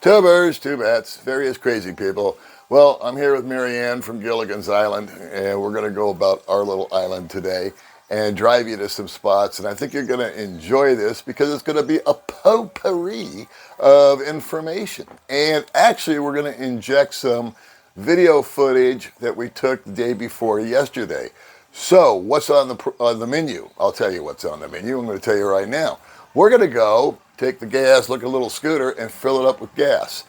Tubers, two bats, various crazy people. Well, I'm here with Marianne from Gilligan's Island, and we're going to go about our little island today and drive you to some spots. And I think you're going to enjoy this because it's going to be a potpourri of information. And actually, we're going to inject some video footage that we took the day before yesterday. So, what's on the menu? I'll tell you what's on the menu. I'm going to tell you right now. We're going to go take the gas, look at a little scooter, and fill it up with gas.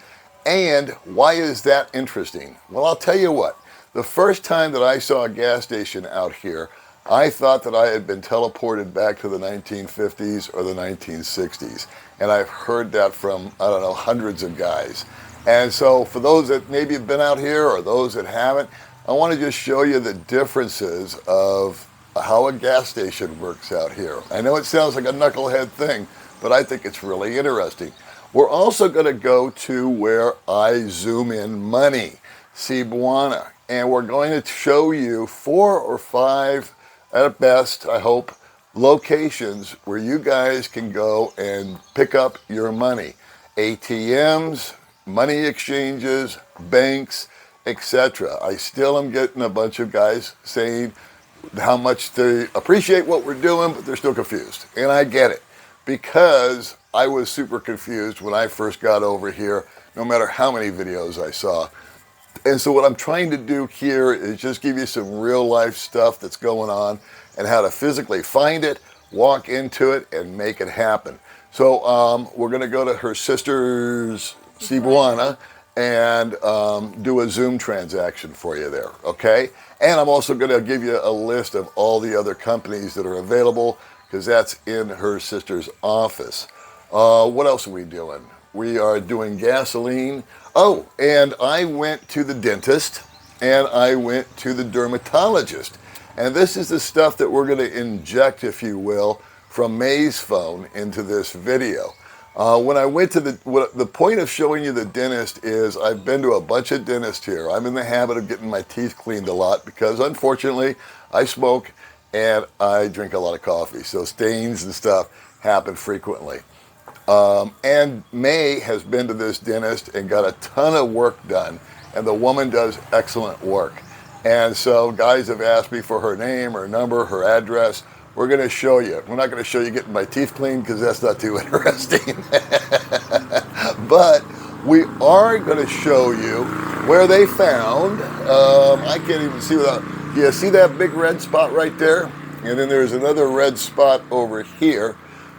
And why is that interesting? Well, I'll tell you what. The first time that I saw a gas station out here, I thought that I had been teleported back to the 1950s or the 1960s. And I've heard that from, I don't know, hundreds of guys. And so for those that maybe have been out here or those that haven't, I want to just show you the differences of how a gas station works out here. I know it sounds like a knucklehead thing, but I think it's really interesting. We're also going to go to where I zoom in money, Cebuana, and we're going to show you 4 or 5, at best, I hope, locations where you guys can go and pick up your money. ATMs, money exchanges, banks, etc. I still am getting a bunch of guys saying how much they appreciate what we're doing, but they're still confused. And I get it, because I was super confused when I first got over here, no matter how many videos I saw. And so what I'm trying to do here is just give you some real life stuff that's going on and how to physically find it, walk into it, and make it happen. So we're going to go to her sister's Cebuana and do a Zoom transaction for you there, okay? And I'm also going to give you a list of all the other companies that are available, because that's in her sister's office. What else are we doing? We are doing gasoline. Oh, and I went to the dentist, and I went to the dermatologist. And this is the stuff that we're going to inject, if you will, from May's phone into this video. When I went to the point of showing you the dentist is I've been to a bunch of dentists here. I'm in the habit of getting my teeth cleaned a lot because, unfortunately, I smoke and I drink a lot of coffee. So stains and stuff happen frequently. And May has been to this dentist and got a ton of work done. And the woman does excellent work. And so guys have asked me for her name, her number, her address. We're going to show you. We're not going to show you getting my teeth cleaned because that's not too interesting. But we are going to show you where they found, I can't even see without, you see that big red spot right there? And then there's another red spot over here.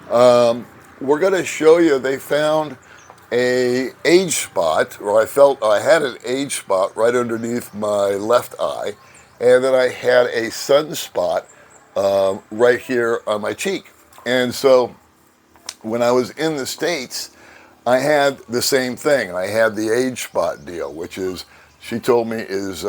We're going to show you they found a age spot, or I felt I had an age spot right underneath my left eye, and then I had a sunspot right here on my cheek. And so when I was in the States, I had the same thing. I had the age spot deal, which is, she told me, is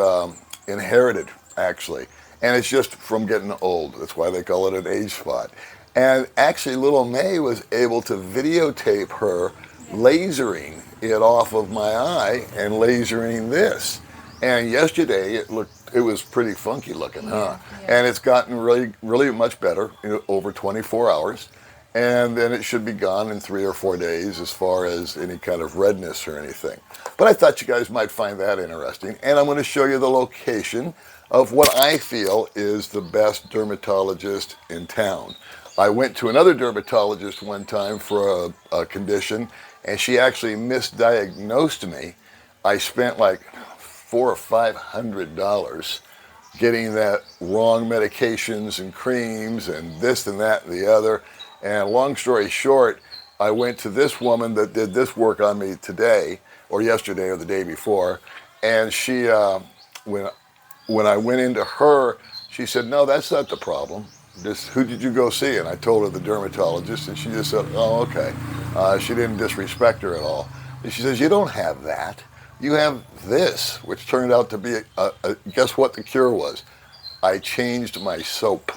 inherited, actually. And it's just from getting old. That's why they call it an age spot. And actually, little May was able to videotape her lasering it off of my eye and lasering this. And yesterday, it was pretty funky looking, huh? Yeah. And it's gotten really, really much better over 24 hours. And then it should be gone in 3 or 4 days as far as any kind of redness or anything. But I thought you guys might find that interesting. And I'm going to show you the location of what I feel is the best dermatologist in town. I went to another dermatologist one time for a condition, and she actually misdiagnosed me. I spent like $400 or $500 getting that wrong medications and creams and this and that and the other. And long story short, I went to this woman that did this work on me today, or yesterday, or the day before. And she, when I went into her, she said, "No, that's not the problem. Just, who did you go see?" And I told her the dermatologist, and she just said, "Oh, okay." She didn't disrespect her at all. And she says, "You don't have that. You have this," which turned out to be, guess what the cure was? I changed my soap.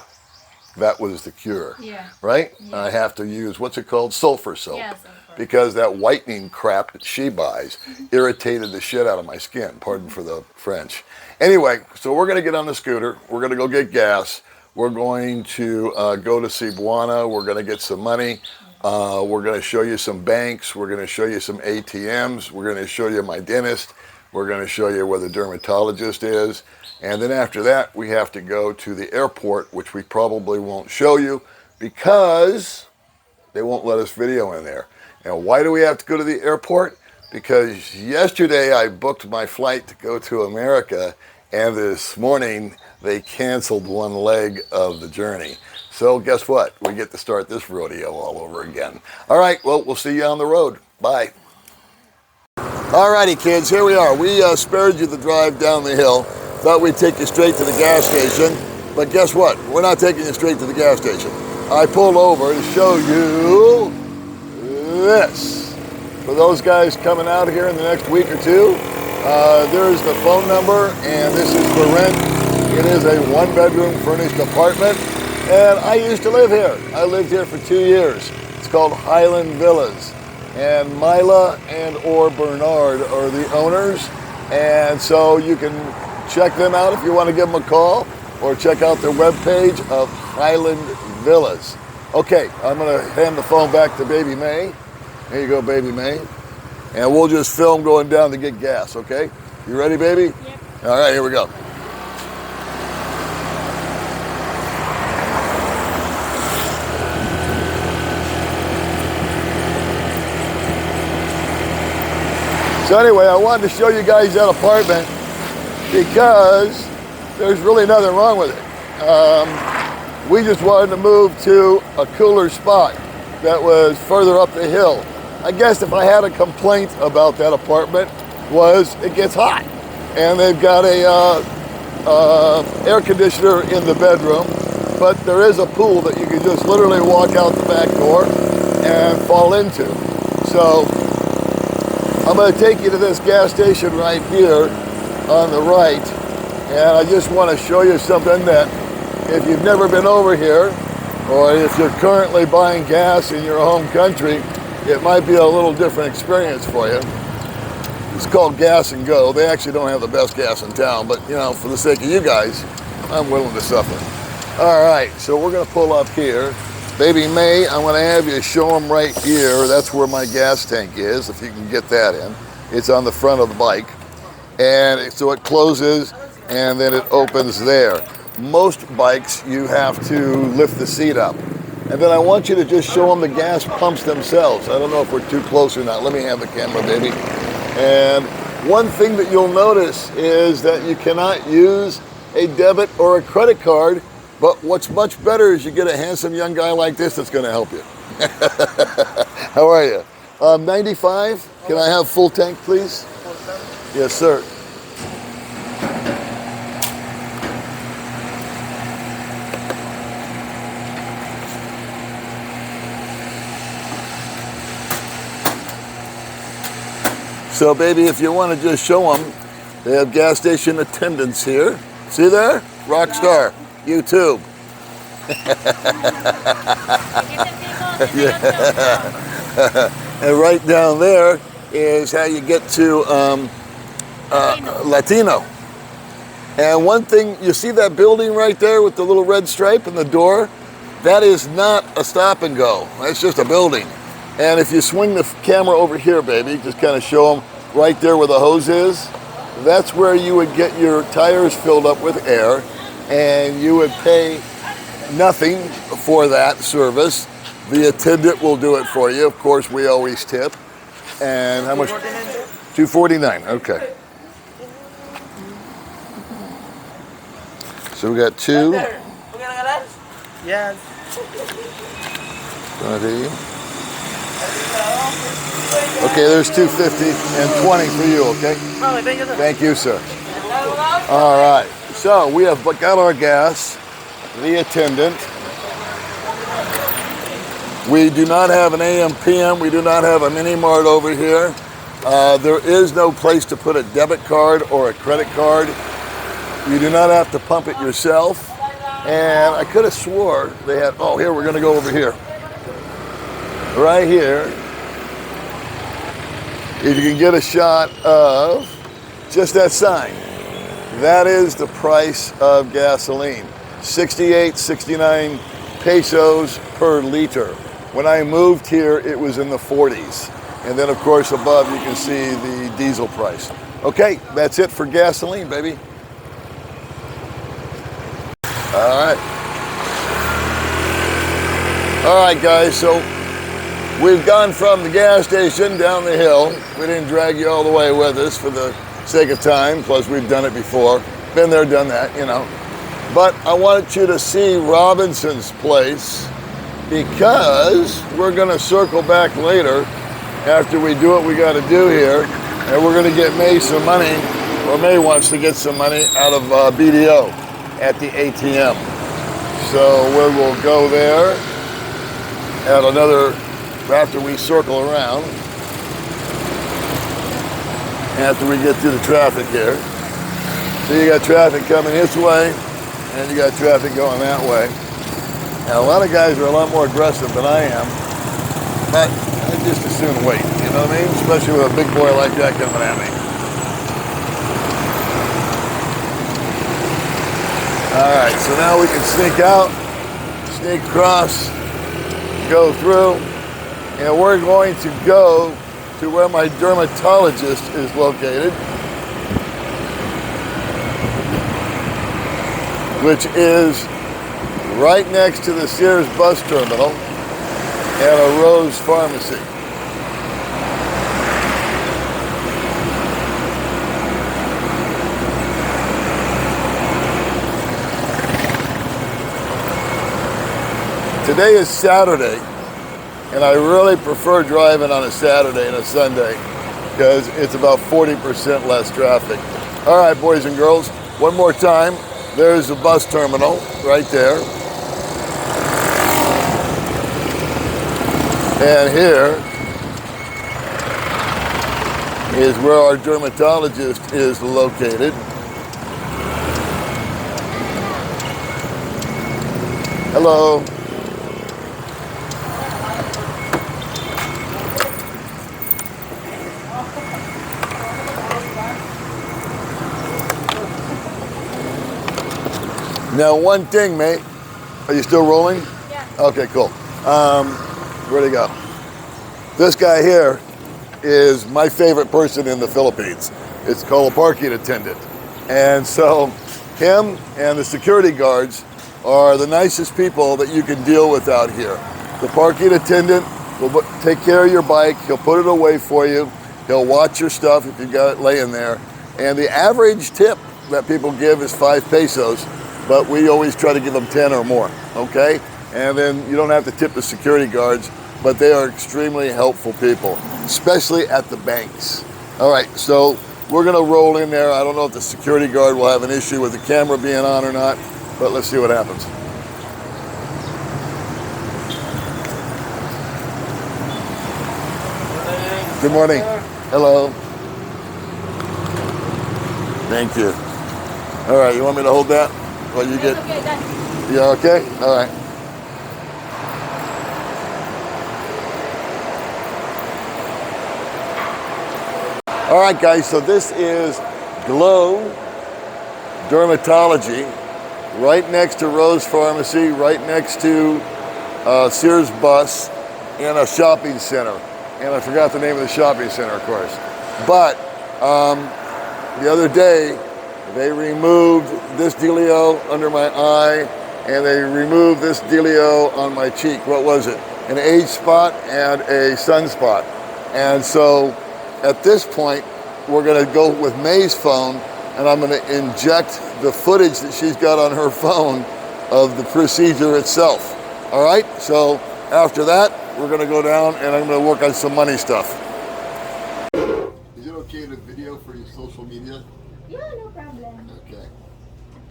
That was the cure, right? Yeah. I have to use, what's it called? Sulfur soap. Yeah, sulfur. Because that whitening crap that she buys irritated the shit out of my skin. Pardon for the French. Anyway, so we're going to get on the scooter. We're going to go get gas. We're going to go to Cebuana. We're going to get some money. We're going to show you some banks. We're going to show you some ATMs. We're going to show you my dentist. We're going to show you where the dermatologist is. And then after that, we have to go to the airport, which we probably won't show you because they won't let us video in there. And why do we have to go to the airport? Because yesterday I booked my flight to go to America, and this morning they canceled one leg of the journey. So guess what? We get to start this rodeo all over again. All right, well, we'll see you on the road. Bye. All righty, kids, here we are. We spared you the drive down the hill. Thought we'd take you straight to the gas station, but guess what? We're not taking you straight to the gas station. I pulled over to show you this. For those guys coming out here in the next week or two, there's the phone number, and this is for rent. It is a one-bedroom furnished apartment, and I used to live here. I lived here for 2 years. It's called Highland Villas, and Mila and or Bernard are the owners, and so you can check them out if you want to give them a call, or check out their webpage of Highland Villas. Okay, I'm going to hand the phone back to Baby May. Here you go, Baby May. And we'll just film going down to get gas, okay? You ready, baby? Yep. All right, here we go. So anyway, I wanted to show you guys that apartment because there's really nothing wrong with it. We just wanted to move to a cooler spot that was further up the hill. I guess if I had a complaint about that apartment was it gets hot, and they've got a air conditioner in the bedroom, but there is a pool that you can just literally walk out the back door and fall into. So I'm going to take you to this gas station right here on the right, and I just want to show you something that if you've never been over here, or if you're currently buying gas in your home country, it might be a little different experience for you. It's called Gas and Go. They actually don't have the best gas in town, but you know, for the sake of you guys, I'm willing to suffer. All right, so we're gonna pull up here. Baby May, I'm gonna have you show them right here. That's where my gas tank is, if you can get that in. It's on the front of the bike. And so it closes and then it opens there. Most bikes, you have to lift the seat up. And then I want you to just show them the gas pumps themselves. I don't know if we're too close or not. Let me have the camera, baby. And one thing that you'll notice is that you cannot use a debit or a credit card, but what's much better is you get a handsome young guy like this that's gonna help you. How are you? 95, can I have full tank, please? Yes, sir. So baby, if you want to just show them, they have gas station attendants here. See there? Rockstar, YouTube. And right down there is how you get to Latino. And one thing, you see that building right there with the little red stripe and the door? That is not a stop and go. That's just a building. And if you swing the camera over here, baby, just kind of show them right there where the hose is, that's where you would get your tires filled up with air, and you would pay nothing for that service. The attendant will do it for you. Of course, we always tip. And how much? $2.49, okay. So we got two. Yes. 20. Okay, there's $2.50 and 20 for you, okay? Oh, thank you, sir. Thank you, sir. All right, so we have got our gas, the attendant. We do not have an AM PM. We do not have a mini mart over here. There is no place to put a debit card or a credit card. You do not have to pump it yourself. And I could have swore they had, oh, here, we're going to go over here. Right here, if you can get a shot of just that sign, that is the price of gasoline. 68, 69 pesos per liter. When I moved here, it was in the 40s. And then, of course, above you can see the diesel price. Okay, that's it for gasoline, baby. All right. All right, guys, so we've gone from the gas station down the hill. We didn't drag you all the way with us for the sake of time, plus we've done it before. Been there, done that, you know. But I wanted you to see Robinson's place because we're gonna circle back later after we do what we gotta do here, and we're gonna get May some money, or May wants to get some money out of BDO at the ATM. So we will go there at another, after we circle around, after we get through the traffic here. So you got traffic coming this way, and you got traffic going that way. Now, a lot of guys are a lot more aggressive than I am, but I just as soon wait, you know what I mean? Especially with a big boy like that coming at me. All right, so now we can sneak out, sneak across, go through, and we're going to go to where my dermatologist is located, which is right next to the Sears bus terminal and a Rose Pharmacy. Today is Saturday, and I really prefer driving on a Saturday and a Sunday because it's about 40% less traffic. All right, boys and girls, one more time. There's the bus terminal right there. And here is where our dermatologist is located. Hello. Now, one thing, mate. Are you still rolling? Yeah. Okay, cool. Where'd he go? This guy here is my favorite person in the Philippines. It's called a parking attendant. And so him and the security guards are the nicest people that you can deal with out here. The parking attendant will take care of your bike. He'll put it away for you. He'll watch your stuff if you got it laying there. And the average tip that people give is 5 pesos. But we always try to give them 10 or more, okay? And then you don't have to tip the security guards, but they are extremely helpful people, especially at the banks. All right, so we're gonna roll in there. I don't know if the security guard will have an issue with the camera being on or not, but let's see what happens. Good morning. Hello. Thank you. All right, you want me to hold that? Well, you get. Okay, done. You okay? All right. All right, guys. So this is Glow Dermatology, right next to Rose Pharmacy, right next to Sears Bus, in a shopping center. And I forgot the name of the shopping center, of course. But the other day, they removed this dealio under my eye, and they removed this dealio on my cheek. What was it? An age spot and a sunspot. And so at this point, we're gonna go with May's phone, and I'm gonna inject the footage that she's got on her phone of the procedure itself. All right, so after that, we're gonna go down and I'm gonna work on some money stuff. Is it okay to video for your social media? Yeah, no problem. Okay.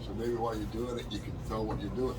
So maybe while you're doing it, you can tell what you're doing.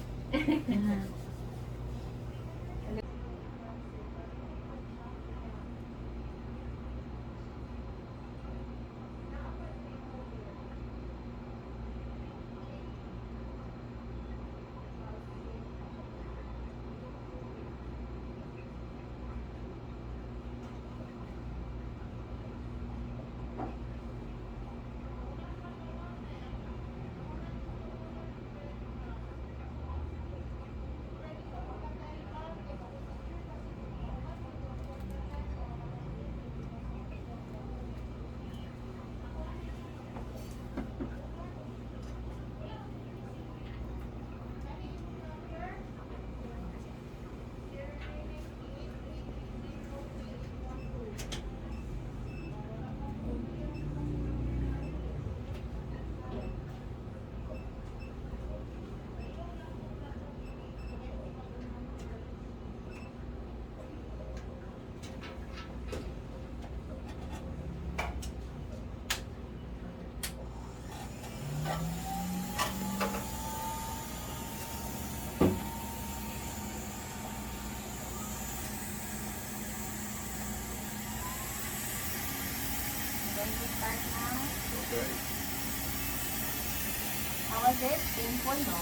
going to start now. Okay. How was it? Painful, no?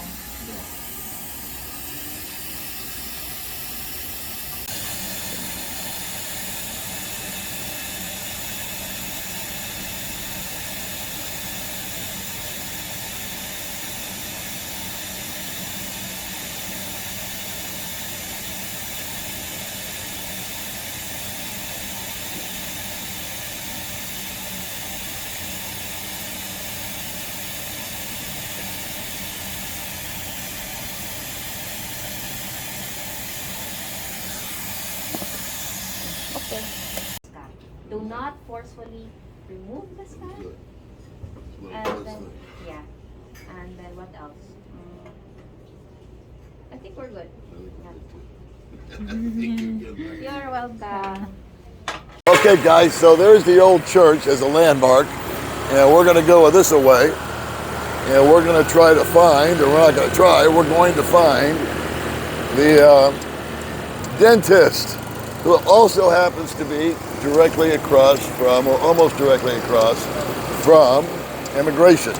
Okay. Do not forcefully remove the scalp. Good. And then, yeah. And then what else? I think we're good. Yeah. You're welcome. Okay, guys, so there's the old church as a landmark, and we're going to go this away, and we're going to try to find, or we're not going to try, we're going to find the dentist, who also happens to be directly across from, or almost directly across from, immigration.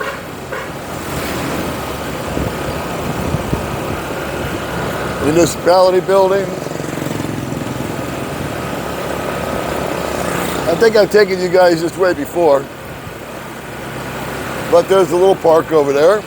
Municipality building. I think I've taken you guys this way before, but there's a little park over there.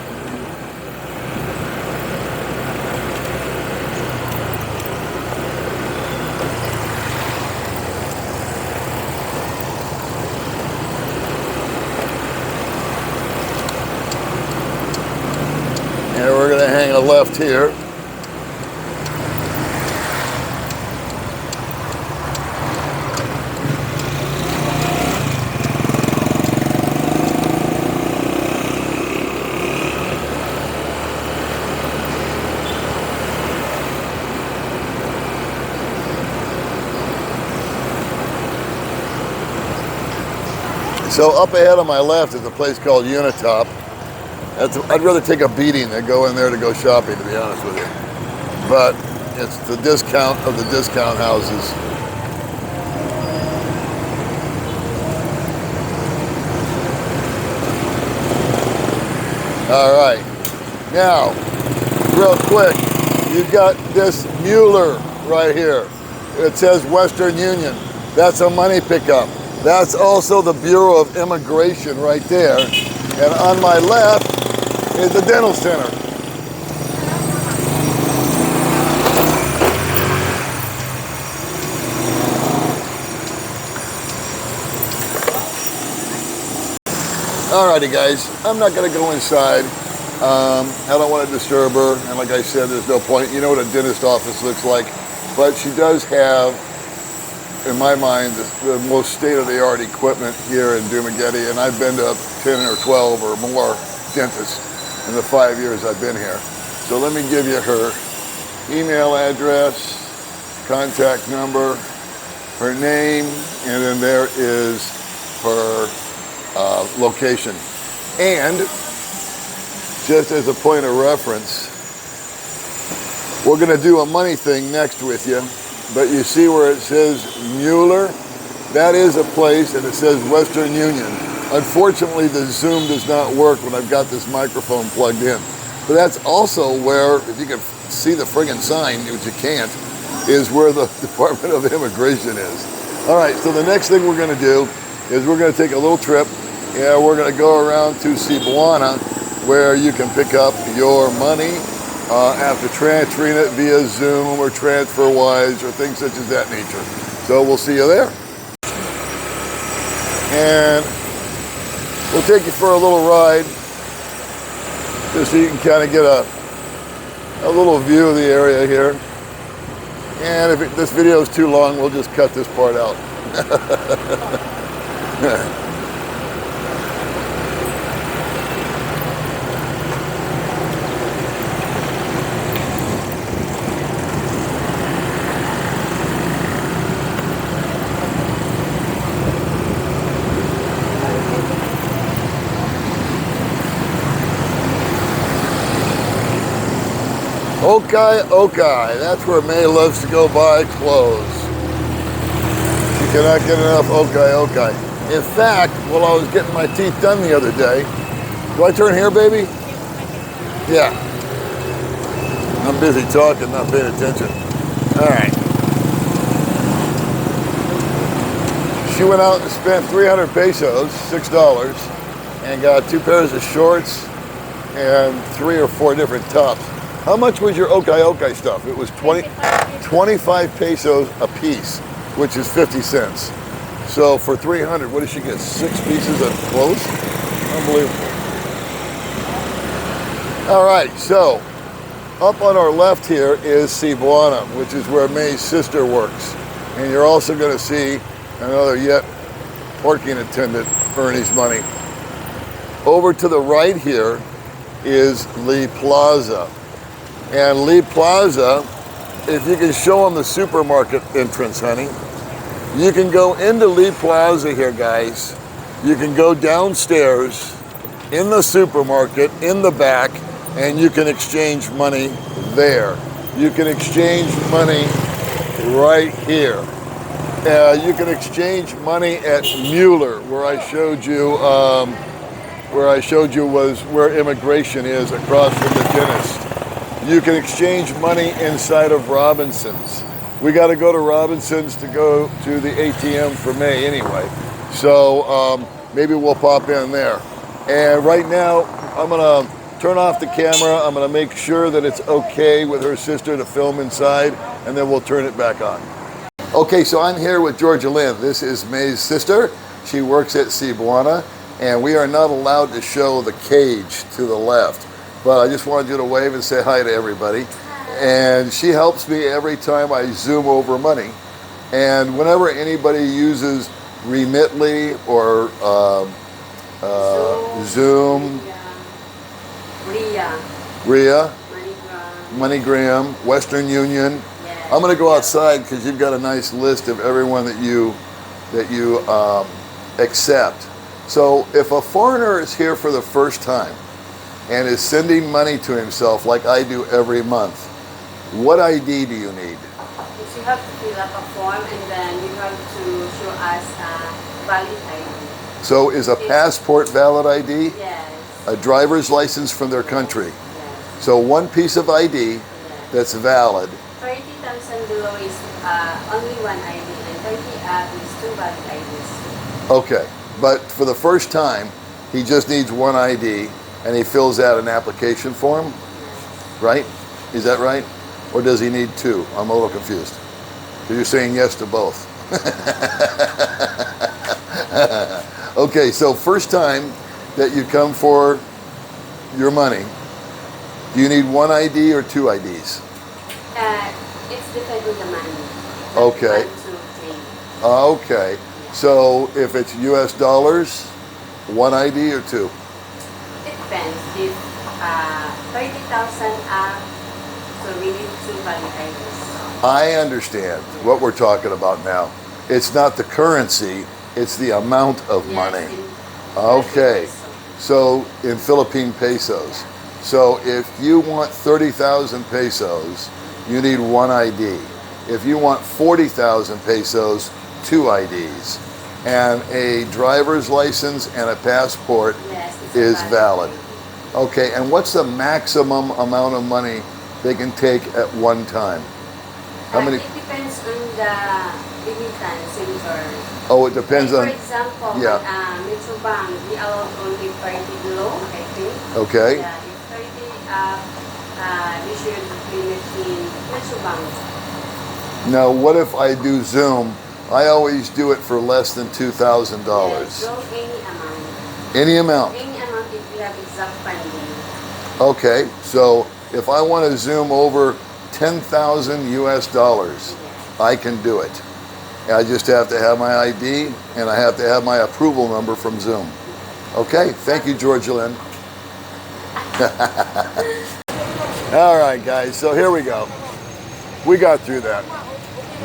And we're going to hang a left here. So up ahead on my left is a place called Unitop. I'd rather take a beating than go in there to go shopping, to be honest with you. But it's the discount of the discount houses. All right, now, real quick, you've got this Mueller right here. It says Western Union. That's a money pickup. That's also the Bureau of Immigration right there. And on my left is the dental center. Alrighty guys, I'm not gonna go inside. I don't want to disturb her, and like I said, there's no point. You know what a dentist office looks like, but she does have, in my mind, the most state-of-the-art equipment here in Dumaguete, and I've been to 10 or 12 or more dentists in the 5 years I've been here. So let me give you her email address, contact number, her name, and then there is her location. And just as a point of reference, we're going to do a money thing next with you, but you see where it says Mueller? That is a place, and it says Western Union. Unfortunately, the Zoom does not work when I've got this microphone plugged in. But that's also where, if you can see the friggin' sign, which you can't, is where the Department of Immigration is. All right, so the next thing we're going to do is we're going to take a little trip, and we're going to go around to Cebuana, where you can pick up your money after transferring it via Zoom or TransferWise or things such as that nature. So we'll see you there. And we'll take you for a little ride just so you can kind of get a little view of the area here. And if this video is too long, we'll just cut this part out. Okai, that's where May loves to go buy clothes. She cannot get enough Okai. In fact, while I was getting my teeth done the other day, do I turn here, baby? Yeah. I'm busy talking, not paying attention. All right. She went out and spent 300 pesos, $6, and got 2 pairs of shorts and 3 or 4 different tops. How much was your okay stuff? It was 25 pesos a piece, which is 50 cents. So for 300, what did she get? 6 pieces of clothes? Unbelievable. All right, so up on our left here is Cebuana, which is where May's sister works. And you're also going to see another yet parking attendant earn his money. Over to the right here is Lee Plaza. And Lee Plaza, if you can show them the supermarket entrance, honey. You can go into Lee Plaza here, guys. You can go downstairs in the supermarket, in the back, and you can exchange money there. You can exchange money right here. You can exchange money at Mueller, where I showed you, was where immigration is across from the dentist. You can exchange money inside of Robinson's. We got to go to Robinson's to go to the ATM for May anyway. So maybe we'll pop in there. And right now, I'm gonna turn off the camera. I'm gonna make sure that it's okay with her sister to film inside, and then we'll turn it back on. Okay, so I'm here with Georgia Lynn. This is May's sister. She works at Cebuana, and we are not allowed to show the cage to the left. But I just wanted you to wave and say hi to everybody. And she helps me every time I zoom over money. And whenever anybody uses Remitly or Zoom, Ria, MoneyGram, Western Union. I'm going to go outside because you've got a nice list of everyone that you accept. So if a foreigner is here for the first time and is sending money to himself like I do every month, what ID do you need? Yes, you have to fill up a form and then you have to show us a valid ID. So is a passport valid ID? Yes. A driver's license from their country? Yes. So one piece of ID Yes. that's valid. 30,000 below is only one ID and 30 up is 2 valid IDs. Okay, but for the first time, he just needs one ID and he fills out an application form, right? Is that right? Or does he need 2? I'm a little confused. Because you're saying yes to both. Okay, so first time that you come for your money, do you need one ID or 2 IDs? It's depends on the money. Okay. 1, 2, 3. Okay, so if it's US dollars, 1 ID or 2? It depends. If 30,000 up, so we need 2 valid IDs. I understand what we're talking about now. It's not the currency, it's the amount of money. Okay, so in Philippine pesos. So if you want 30,000 pesos, you need 1 ID. If you want 40,000 pesos, 2 IDs. And a driver's license and a passport is valid. Okay, and what's the maximum amount of money they can take at one time? How many? It depends on the remittance center. Oh, it depends like on. For example, Yeah. Metro Bank, we allow only 30 below, I think. Okay. Yeah, if 30 up, we should limit in Metro Bank. Now, what if I do Zoom? I always do it for less than $2,000. Yes, so any amount. Any amount. Any amount if we have exact funding. Okay, so if I want to Zoom over 10,000 US dollars, I can do it. I just have to have my ID and I have to have my approval number from Zoom. Okay, thank you, Georgia Lynn. All right, guys, so here we go. We got through that.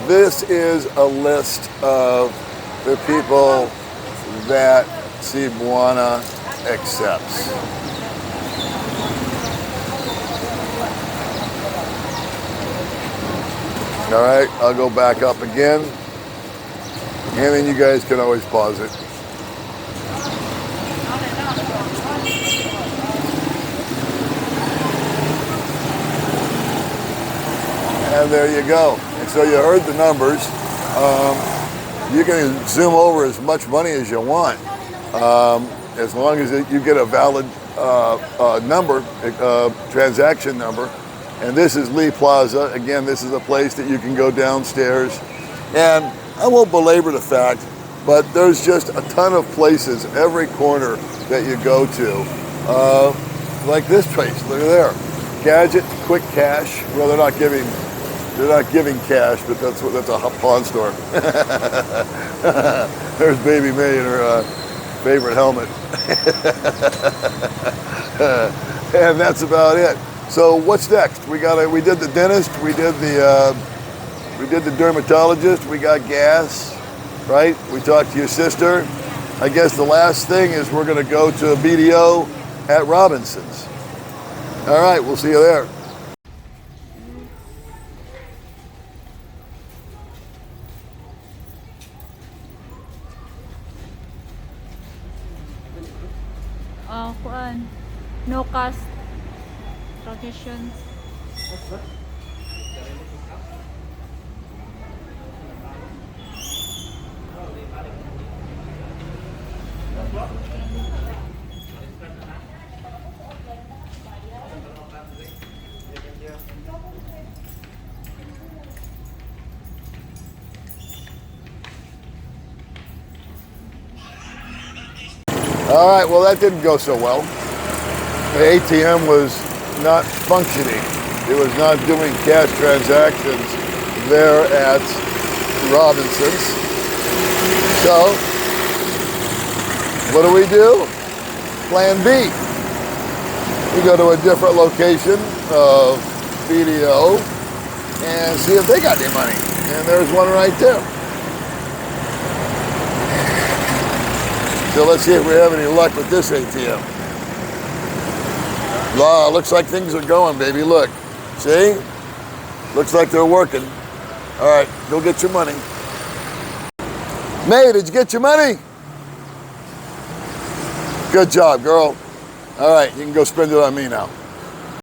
This is a list of the people that Cebuana accepts. All right, I'll go back up again, and then you guys can always pause it. And there you go. And so you heard the numbers. You can zoom over as much money as you want, as long as you get a valid number, transaction number. And this is Lee Plaza. Again, this is a place that you can go downstairs. And I won't belabor the fact, but there's just a ton of places every corner that you go to. Like this place, look at there. Gadget, Quick Cash. Well, they're not giving cash, but that's a pawn store. There's Baby May in her favorite helmet. And that's about it. So what's next? We did the dentist, we did the dermatologist, we got gas, right? We talked to your sister. I guess the last thing is we're gonna go to a BDO at Robinson's. All right, we'll see you there. Kuan. No cost traditions. All right, well, that didn't go so well. The ATM was not functioning. It was not doing cash transactions there at Robinson's. So, what do? Plan B. We go to a different location of BDO and see if they got any money. And there's one right there. So let's see if we have any luck with this ATM. Wow, looks like things are going, baby. Look, see? Looks like they're working. All right, go get your money. May, did you get your money? Good job, girl. All right, you can go spend it on me now.